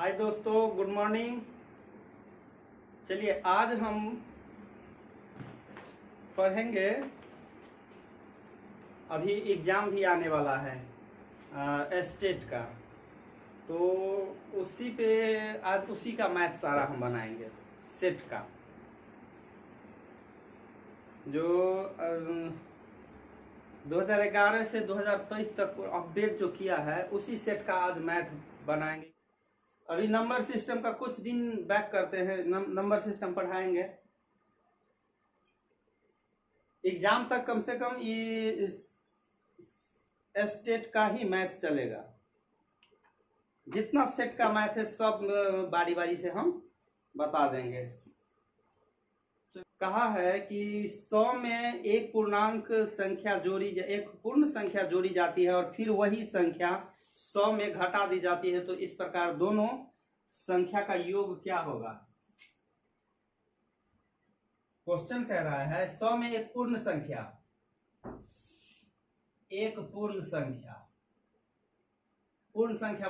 हाय दोस्तों, good morning. चलिए आज हम पढ़ेंगे, अभी एग्ज़ाम भी आने वाला है स्टेट का, तो उसी पे आज उसी का मैथ सारा हम बनाएंगे। सेट का जो 2011 से 2023 तक अपडेट जो किया है उसी सेट का आज मैथ बनाएंगे। अभी नंबर सिस्टम का कुछ दिन बैक करते हैं, नंबर सिस्टम पढ़ाएंगे। एग्जाम तक कम से कम ये स्टेट का ही मैथ चलेगा। जितना सेट का मैथ है सब बारी बारी से हम बता देंगे। कहा है कि 100 में एक पूर्णांक संख्या एक पूर्ण संख्या जोड़ी जाती है और फिर वही संख्या 100 में घटा दी जाती है, तो इस प्रकार दोनों संख्या का योग क्या होगा। क्वेश्चन कह रहा है 100 में एक पूर्ण संख्या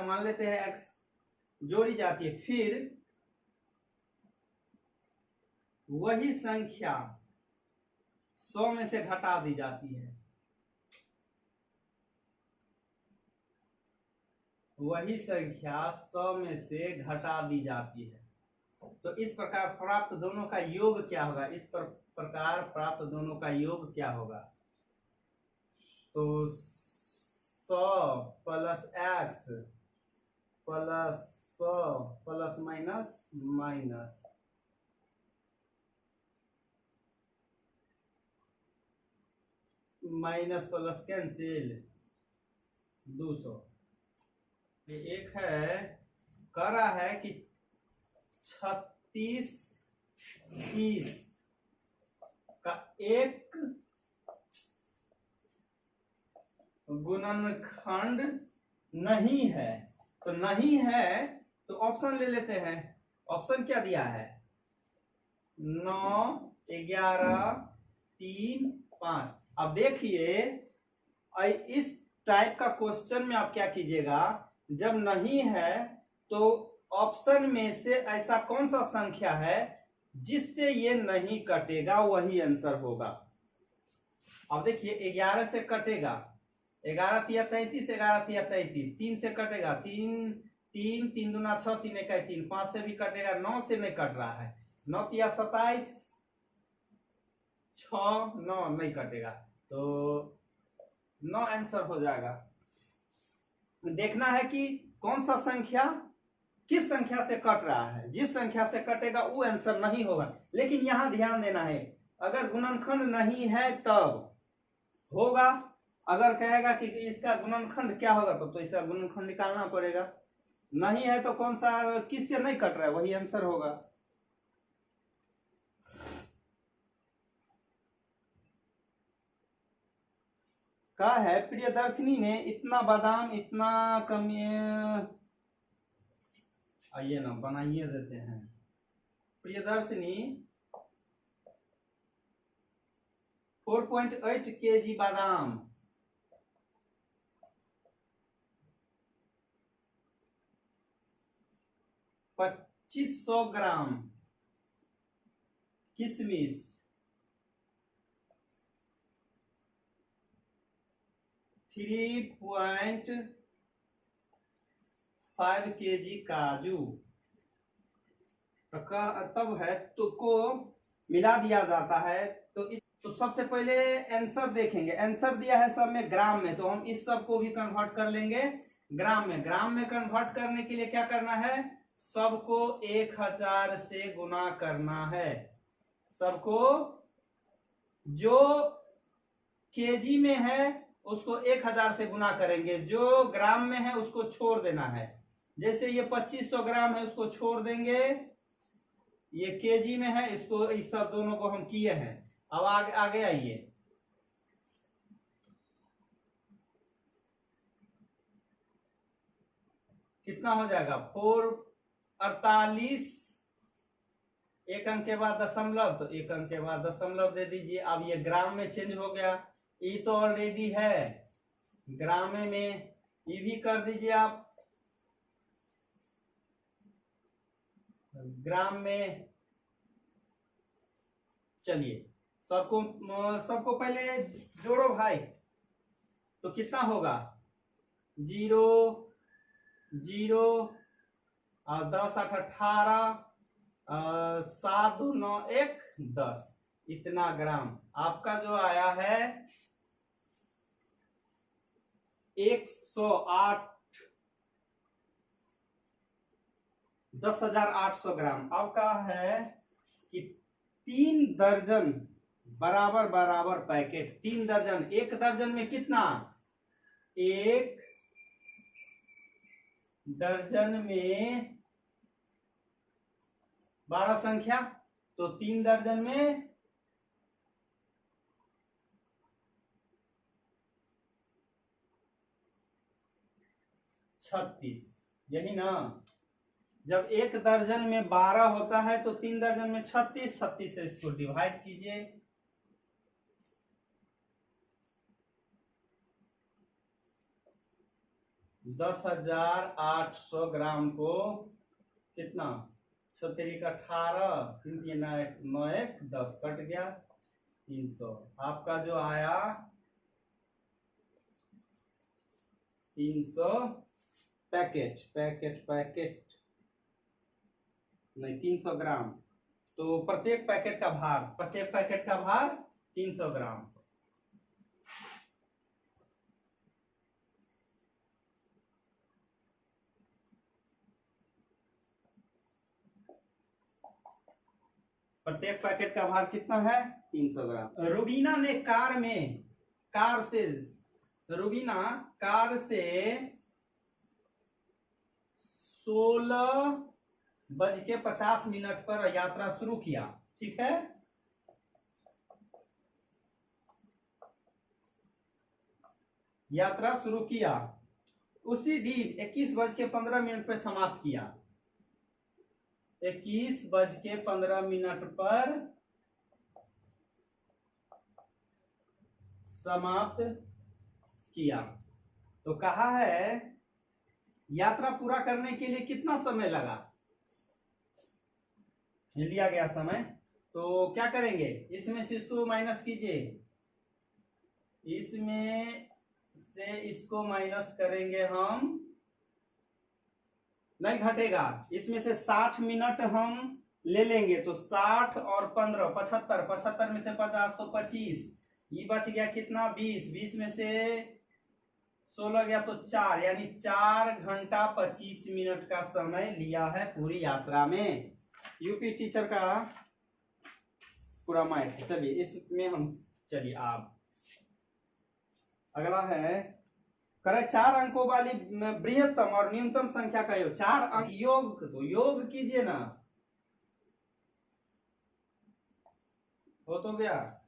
मान लेते हैं x जोड़ी जाती है, फिर वही संख्या 100 में से घटा दी जाती है। वही संख्या 100 में से घटा दी जाती है, तो इस प्रकार प्राप्त दोनों का योग क्या होगा। इस प्रकार प्राप्त दोनों का योग क्या होगा, तो 100 plus x plus 100 plus minus minus plus cancel 200। एक है कह रहा है कि 36 30 का एक गुणनखंड नहीं है, तो नहीं है तो ऑप्शन ले लेते हैं। ऑप्शन क्या दिया है, 9 11 3 5। अब देखिए इस टाइप का क्वेश्चन में आप क्या कीजिएगा, जब नहीं है तो ऑप्शन में से ऐसा कौन सा संख्या है जिससे ये नहीं कटेगा, वही आंसर होगा। अब देखिए 11 से कटेगा, 11 तिया 33, 11 तिया 33, 3 से कटेगा 3 3 3 दूना 6, 3 1 3, 5 से भी कटेगा, 9 से नहीं कट रहा है, 9 तिया 27, 6 9 नहीं कटेगा, तो 9 आंसर हो जाएगा। देखना है कि कौन सा संख्या किस संख्या से कट रहा है, जिस संख्या से कटेगा वो आंसर नहीं होगा। लेकिन यहां ध्यान देना है, अगर गुणनखंड नहीं है तब होगा, अगर कहेगा कि इसका गुणनखंड क्या होगा तो इसका गुणनखंड निकालना पड़ेगा। नहीं है तो कौन सा किस से नहीं कट रहा है वही आंसर होगा। कहा है प्रियदर्शनी ने इतना बादाम इतना कमी, आइए ना बनाइए देते हैं। प्रियदर्शनी 4.8 kg बादाम 2500 ग्राम किशमिश 3.5 kg काजू, तब है तो को मिला दिया जाता है। तो सबसे पहले आंसर देखेंगे, आंसर दिया है सब में ग्राम में, तो हम इस सब को भी कन्वर्ट कर लेंगे ग्राम में। ग्राम में कन्वर्ट करने के लिए क्या करना है, सबको 1000 से गुना करना है। सबको जो केजी में है उसको 1000 से गुना करेंगे, जो ग्राम में है उसको छोड़ देना है। जैसे ये 2500 ग्राम है उसको छोड़ देंगे, ये केजी में है इसको, इस सब दोनों को हम किए हैं। अब आगे आइए, कितना हो जाएगा 448, एक अंक के बाद दशमलव, तो एक अंक के बाद दशमलव दे दीजिए। अब ये ग्राम में चेंज हो गया, ये तो ऑलरेडी है ग्राम में, ये भी कर दीजिए आप। ग्राम में, चलिए सबको सबको पहले जोड़ो भाई, तो कितना होगा 0 0 और 10 8 18 7 2 9 1 10, इतना ग्राम आपका जो आया है 108 10,800 ग्राम। आपका है कि 3 दर्जन बराबर बराबर पैकेट, 3 दर्जन, 1 दर्जन में कितना, 1 दर्जन में 12 संख्या, तो 3 दर्जन में 36, यही ना। जब 1 दर्जन में 12 होता है तो 3 दर्जन में 36, 36 से इसको डिवाइड कीजिए, दस 10,800 ग्राम को कितना, 6 18, 3 9 1 10 कट गया 300, आपका जो आया 300 पैकेट, पैकेट पैकेट नहीं 300 ग्राम। तो प्रत्येक पैकेट का भार, प्रत्येक पैकेट का भार 300 ग्राम। प्रत्येक पैकेट का भार कितना है 300 ग्राम। रुबीना ने रुबीना कार से 16:50 पर यात्रा शुरू किया, ठीक है। यात्रा शुरू किया, उसी दिन 21:15 पर समाप्त किया, 21:15 पर समाप्त किया। तो कहा है यात्रा पूरा करने के लिए कितना समय लगा, लिया गया समय। तो क्या करेंगे, इसमें से इसको माइनस कीजिए, इसमें से इसको माइनस करेंगे हम, नहीं घटेगा, इसमें से 60 मिनट हम ले लेंगे, तो 60 और 15 75, 75 में से 50 तो 25, ये बच गया कितना 20, 20 में से 16 गया तो 4, यानी 4 घंटा 25 मिनट का समय लिया है पूरी यात्रा में। यूपी टीचर का पूरा मैथ। चलिए इसमें हम, चलिए आप अगला है, करे 4 अंकों वाली बृहत्तम और न्यूनतम संख्या का योग, 4 अंक योग, तो योग कीजिए ना, हो तो गया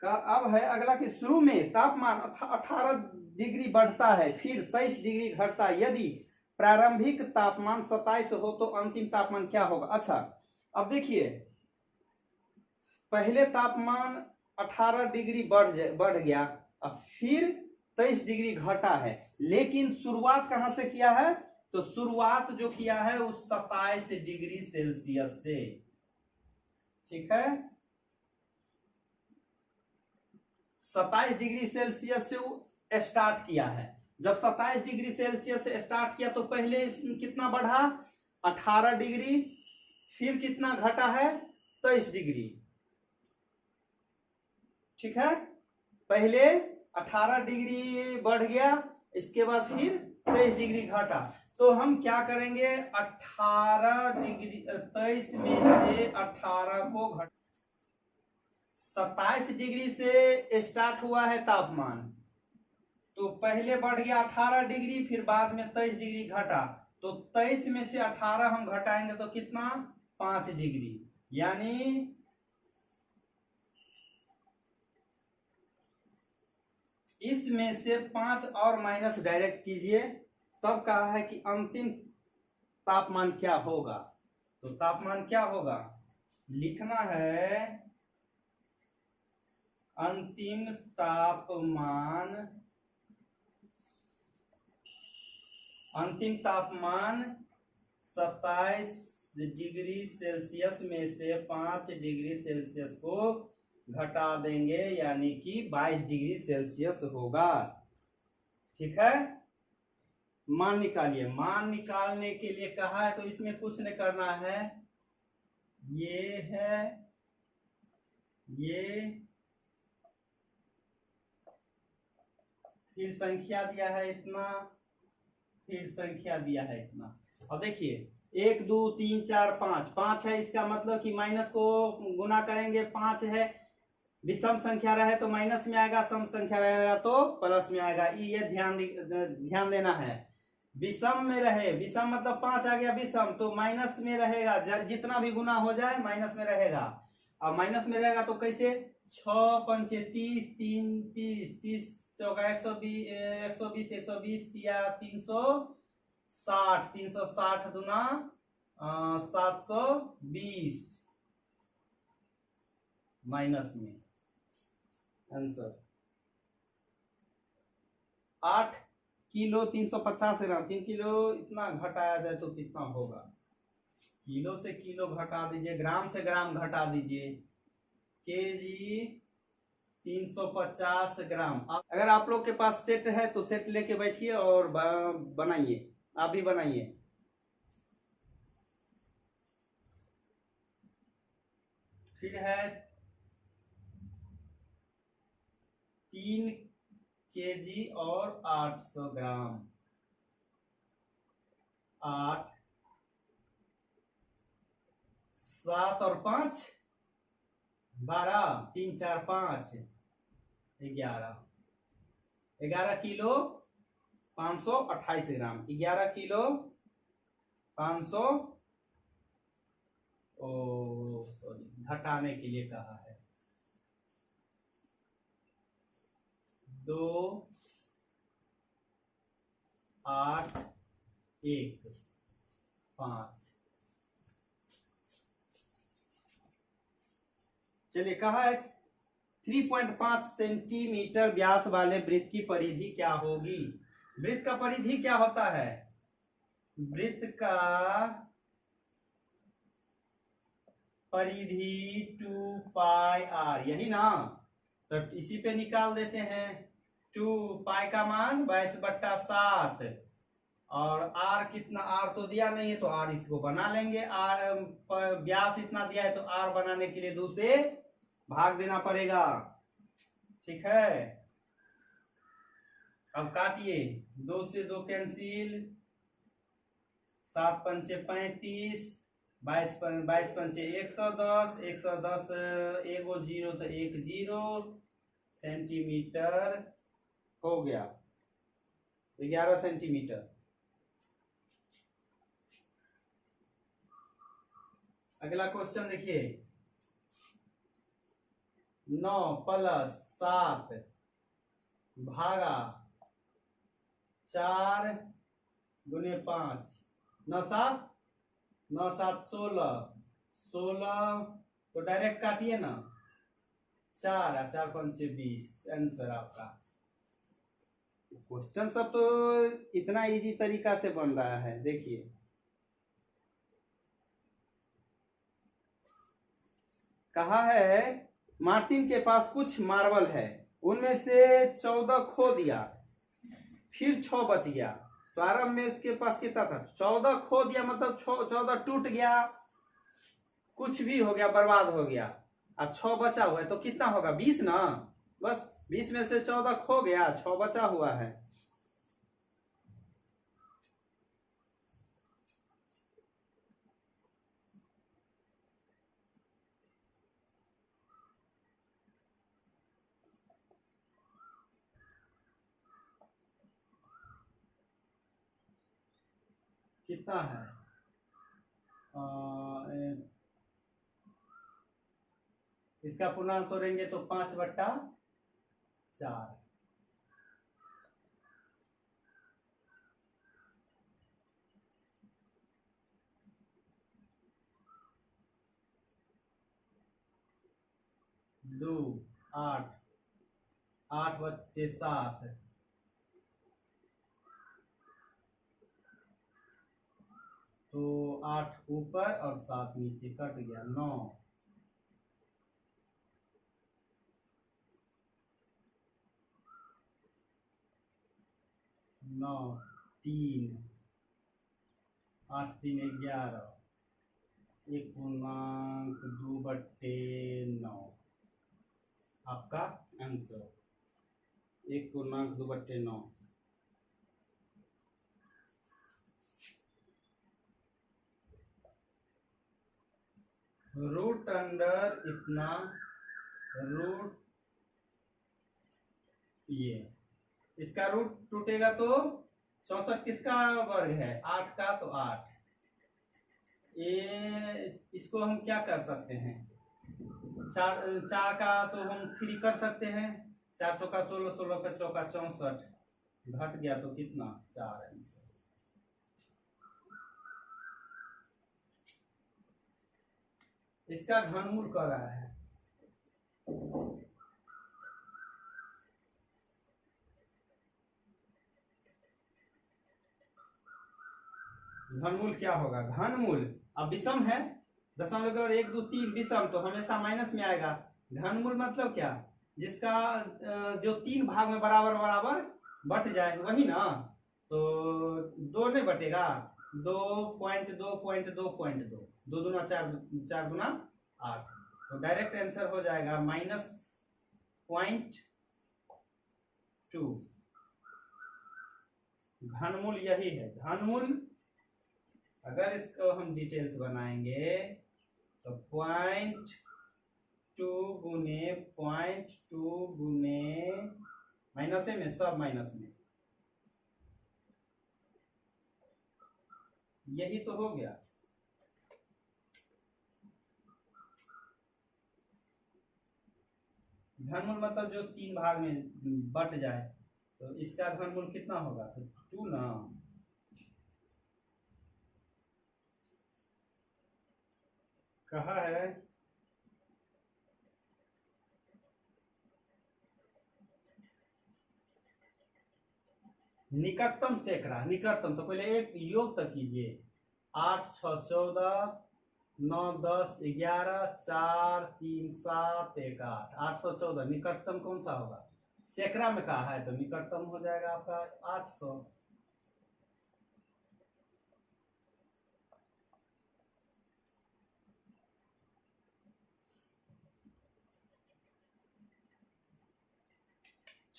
का। अब है अगला कि शुरू में तापमान 18 डिग्री बढ़ता है, फिर 23 डिग्री घटता है, यदि प्रारंभिक तापमान 27 हो तो अंतिम तापमान क्या होगा। अच्छा अब देखिए, पहले तापमान 18 डिग्री बढ़ गया, अब फिर 23 डिग्री घटा है, लेकिन शुरुआत कहां से किया है, तो शुरुआत जो किया है उस 27 डिग्री सेल्सियस से, ठीक है। 27 डिग्री सेल्सियस से स्टार्ट किया है। जब 27 डिग्री सेल्सियस से स्टार्ट किया तो पहले कितना बढ़ा 18 डिग्री, फिर कितना घटा है 23 डिग्री, ठीक है। पहले 18 डिग्री बढ़ गया, इसके बाद फिर 23 डिग्री घटा, तो हम क्या करेंगे 18 डिग्री 23 में से 18 को घटा, 27 डिग्री से स्टार्ट हुआ है तापमान, तो पहले बढ़ गया 18 डिग्री, फिर बाद में 23 डिग्री घटा, तो 23 में से 18 हम घटाएंगे तो कितना 5 डिग्री, यानी इसमें से 5 और माइनस डायरेक्ट कीजिए, तब कहा है कि अंतिम तापमान क्या होगा। तो तापमान क्या होगा, लिखना है अंतिम तापमान अंतिम तापमान 27 डिग्री सेल्सियस में से 5 डिग्री सेल्सियस को घटा देंगे, यानी कि 22 डिग्री सेल्सियस होगा। ठीक है, मान निकालिए। मान निकालने के लिए कहा है तो इसमें कुछ नहीं करना है, ये है, ये फिर संख्या दिया है इतना, फिर संख्या दिया है इतना। अब देखिए 1 2 3 4 5, 5 है, इसका मतलब कि माइनस को गुना करेंगे, 5 है। विषम संख्या रहे तो माइनस में आएगा, सम संख्या रहेगा तो प्लस में आएगा। ये ध्यान देना है। विषम में रहे, विषम मतलब 5 आ गया विषम, तो माइनस में रहेगा, जितना भी गुना हो जाए माइनस में रहेगा। अब माइनस में रहेगा तो कैसे, 6 पंचे 30, 3 30, 30 चौका 120, 120 120 या 360, 360 दुना 720 माइनस में आंसर 8 किलो 350 ग्राम। 3 किलो इतना घटाया जाए तो कितना होगा? किलो से किलो घटा दीजिए, ग्राम से ग्राम घटा दीजिए, केजी 350 ग्राम। अगर आप लोग के पास सेट है तो सेट लेके बैठिए और बनाइए, आप भी बनाइए। फिर है 3 केजी और 800 ग्राम। 8 7 और 5 12, 3 4 5 11, 11 किलो 528 ग्राम। 11 किलो 500, सॉरी, घटाने के लिए कहा है। 2 8 1 5। चलिए, कहा है 3.5 सेंटीमीटर व्यास वाले वृत्त की परिधि क्या होगी? वृत्त का परिधि क्या होता है? वृत्त का परिधि 2 पाई आर, यही ना? तो इसी पे निकाल देते हैं। 2 पाई का मान 22/7, और आर कितना, आर तो दिया नहीं है तो आर इसको बना लेंगे। आर व्यास इतना दिया है तो आर बनाने के लिए 2 से भाग देना पड़ेगा। ठीक है, अब काटिए, 2 से 2 कैंसिल, 7 पंचे 35, 22 पंचे 110, 110 एगो 0 तो 1 0 सेंटीमीटर हो गया, 11 सेंटीमीटर। अगला क्वेश्चन देखिए, 9 + 7 भागा 4 गुने 5, 9 7 9 7 16, 16 तो डायरेक्ट काटिए ना, 4 4 पंचे 20, आंसर आपका। क्वेश्चन सब तो इतना इजी तरीका से बन रहा है, देखिए। कहा है मार्टिन के पास कुछ मार्बल है, उनमें से 14 खो दिया, फिर 6 बच गया। तो आरंभ में उसके पास कितना था? 14 खो दिया मतलब 14 टूट गया, कुछ भी हो गया, बर्बाद हो गया, और 6 बचा हुआ है तो कितना होगा? 20 ना। बस 20 में से 14 खो गया, 6 बचा हुआ है। कितना है? इसका पूर्णांक तोड़ेंगे तो 5/4। दो 8, 8/7, तो 8 ऊपर और 7 नीचे, कट गया 9। 9 3 8 3 11, 1.2/9 आपका आंसर, 1.2/9। रूट अंडर इतना, रूट ये, इसका रूट टूटेगा तो 64 किसका वर्ग है, 8 का, तो 8। ये इसको हम क्या कर सकते हैं, 4 का तो हम 3 कर सकते हैं, 4 चौका 16, 16 का चौका 64, घट गया तो कितना, 4 आंसर। इसका घनमूल कर रहा है, घनमूल क्या होगा, घनमूल अब विषम है, दशमलव के बाद 1 2 3 विषम तो हमेशा माइनस में आएगा। घनमूल मतलब क्या, जिसका जो 3 भाग में बराबर बराबर बट जाए, वही ना, तो 2 नहीं बटेगा, 2.2.2.2, 2 दूना 4, 4 दूना 8, तो डायरेक्ट आंसर हो जाएगा -0.2। घनमूल यही है, घनमूल। अगर इसको हम डिटेल्स बनाएंगे तो 0.2 गुने 0.2 गुने माइनस में, सब माइनस में, यही तो हो गया। घनमूल मतलब जो 3 भाग में बट जाए, तो इसका घनमूल कितना होगा, तो 2 ना, कहा है निकटतम सैकड़ा, निकटतम तो पहले एक योग तक कीजिए, 8 6 14, 9 10 11, 4 3 7 1 8, 814 निकटतम कौन सा होगा, सैकड़ा में कहा है तो निकटतम हो जाएगा आपका 800।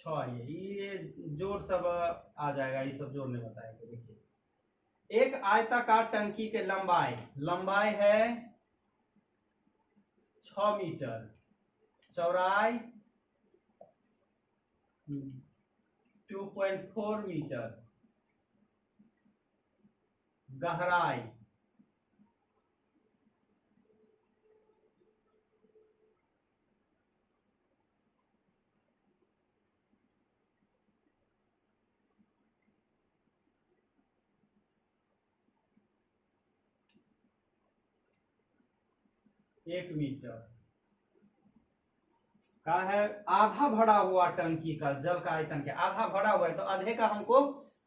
ये जोड़ सब आ जाएगा, ये सब जोड़ने बताएंगे। देखिए एक आयताकार टंकी के लंबाई, लंबाई है 6 मीटर, चौड़ाई 2.4 मीटर, गहराई 1 मीटर का है। आधा भरा हुआ टंकी का जल का आयतन क्या, आधा भरा हुआ है तो आधे का हमको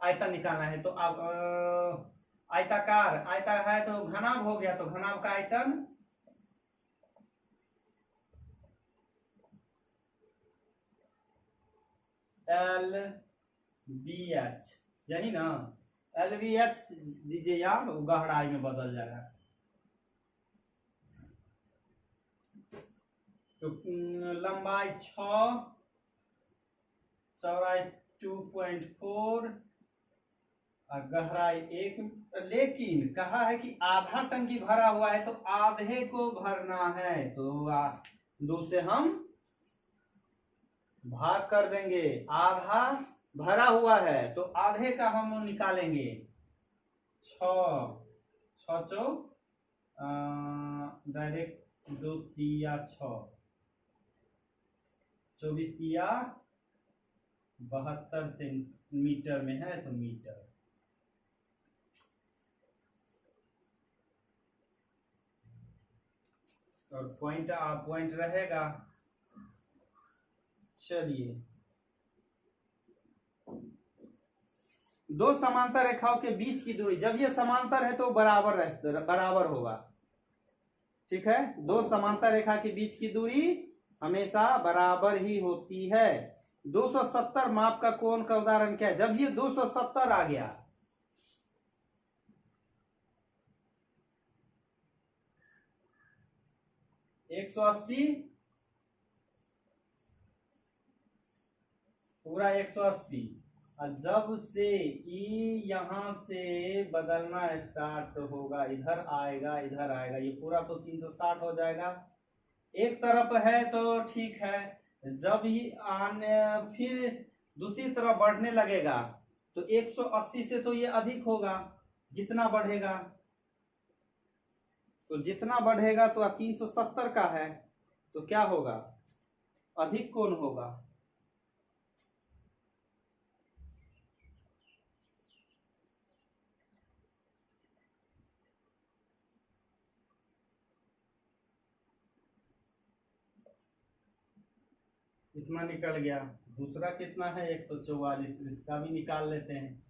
आयतन निकालना है, तो अब आयताकार, आयता है तो घनाभ हो गया, तो घनाभ का आयतन LBH, यही ना, LBH दीजिए, या गहराई में बदल जाएगा, तो लंबाई 6, चौड़ाई 2.4 और गहराई 1। लेकिन कहा है कि आधा टंकी भरा हुआ है तो आधे को भरना है, तो 2 से हम भाग कर देंगे, आधा भरा हुआ है तो आधे का हम निकालेंगे, 6 चौ डायरेक्ट 2 तिया 6, 24 तिया 72 सेंटीमीटर में है तो मीटर। और पॉइंट रहेगा। चलिए दो समांतर रेखाओं के बीच की दूरी, जब ये समांतर है तो बराबर होगा। ठीक है, दो समांतर रेखा के बीच की दूरी हमेशा बराबर ही होती है। 270 माप का कोण का उदाहरण क्या है? जब ये 270 आ गया, एक 180 पूरा 180, और जब से ई यहां से बदलना स्टार्ट होगा, इधर आएगा इधर आएगा, ये पूरा तो 360 हो जाएगा। एक तरफ है तो ठीक है, जब ही आने फिर दूसरी तरफ बढ़ने लगेगा तो 180 से तो ये अधिक होगा। जितना बढ़ेगा तो जितना बढ़ेगा तो 370 का है तो क्या होगा? अधिक कोण होगा। इतना निकल गया। दूसरा कितना है? 144, इसका भी निकाल लेते हैं।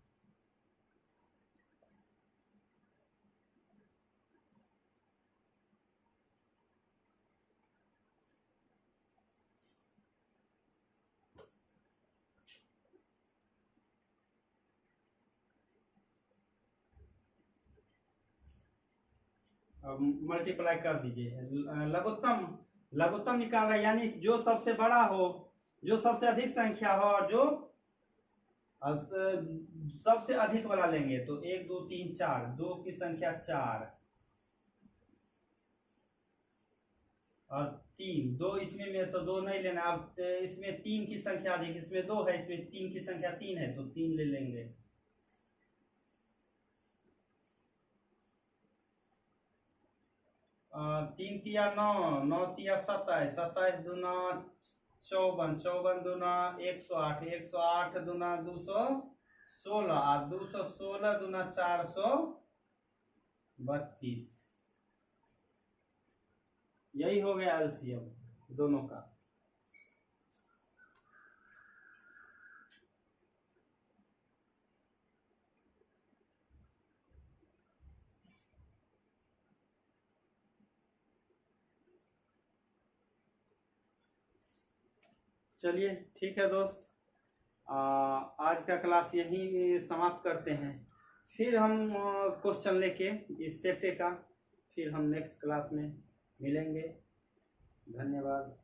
अब मल्टीप्लाई कर दीजिए। लघुत्तम लघुत्तम निकाल रहा है, यानी जो सबसे बड़ा हो, जो सबसे अधिक संख्या हो, और जो सबसे अधिक वाला लेंगे तो 1 2 3 4, 2 की संख्या 4 और 3, 2 इसमें में तो 2 नहीं लेना। अब इसमें 3 की संख्या अधिक, इसमें 2 है, इसमें 3 की संख्या 3 है तो 3 ले लेंगे। 3 तिया 9, 9 तिया 27, 27 दूना 54, 54 दूना 108, 108 दूना 216, और 216 दूना 432। यही हो गया एलसीएम दोनों का। चलिए ठीक है दोस्त, आज का क्लास यहीं समाप्त करते हैं। फिर हम क्वेश्चन लेके इस सेटे का फिर हम नेक्स्ट क्लास में मिलेंगे। धन्यवाद।